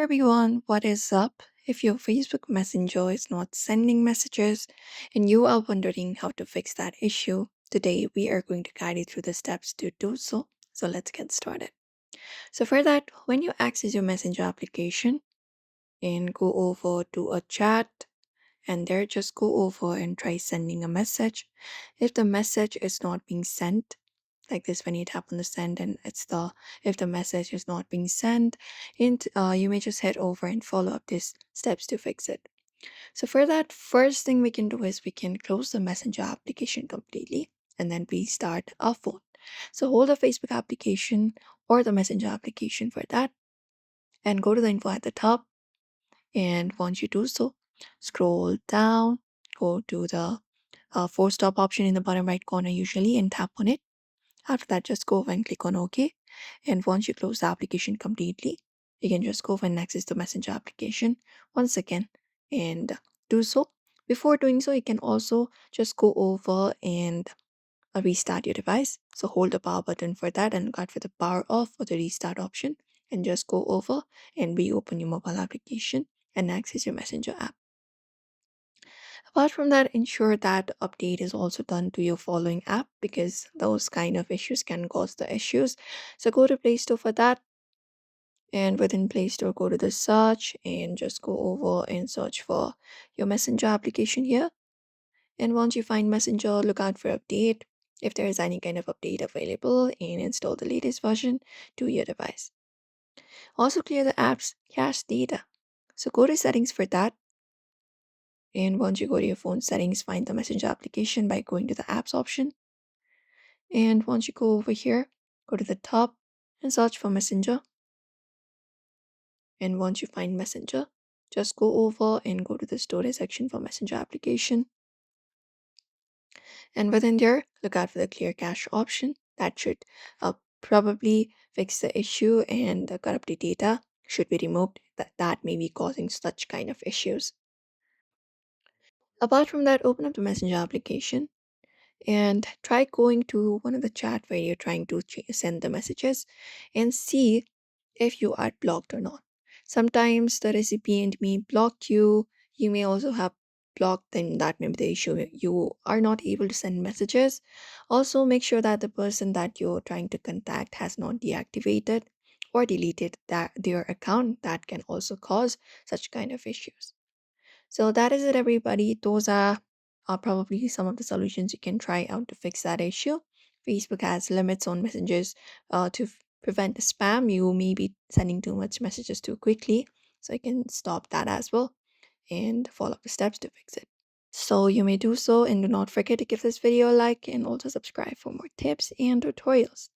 everyone, what is up? If your Facebook Messenger is not sending messages and you are wondering how to fix that issue, today we are going to guide you through the steps to do so. So let's get started. So for that, when you access your Messenger application and go over to a chat and there just go over and try sending a message. If the message is not being sent, like this when you tap on the send and if the message is not being sent, you may just head over and follow up these steps to fix it. So for that, first thing we can do is we can close the Messenger application completely and then restart our phone. So hold the Facebook application or the Messenger application for that and go to the info at the top. And once you do so, scroll down, go to the four stop option in the bottom right corner usually and tap on it. After that, just go over and click on OK. And once you close the application completely, you can just go over and access the Messenger application once again and do so. Before doing so, you can also just go over and restart your device. So hold the power button for that and look out for the power off or the restart option and just go over and reopen your mobile application and access your Messenger app. Apart from that, ensure that update is also done to your following app because those kind of issues can cause the issues. So go to Play Store for that. And within Play Store, go to the search and just go over and search for your Messenger application here. And once you find Messenger, look out for update if there is any kind of update available and install the latest version to your device. Also clear the app's cache data. So go to settings for that. And once you go to your phone settings, find the Messenger application by going to the apps option. And once you go over here, go to the top and search for Messenger. And once you find Messenger, just go over and go to the storage section for Messenger application. And within there, look out for the clear cache option. That should probably fix the issue and the corrupted data should be removed. That may be causing such kind of issues. Apart from that, open up the Messenger application and try going to one of the chat where you're trying to send the messages and see if you are blocked or not. Sometimes the recipient may block you. You may also have blocked them. That may be the issue. You are not able to send messages. Also, make sure that the person that you're trying to contact has not deactivated or deleted their account. That can also cause such kind of issues. So that is it, everybody. Those are probably some of the solutions you can try out to fix that issue. Facebook has limits on messages to prevent spam. You may be sending too much messages too quickly, so you can stop that as well and follow the steps to fix it. So you may do so, and do not forget to give this video a like and also subscribe for more tips and tutorials.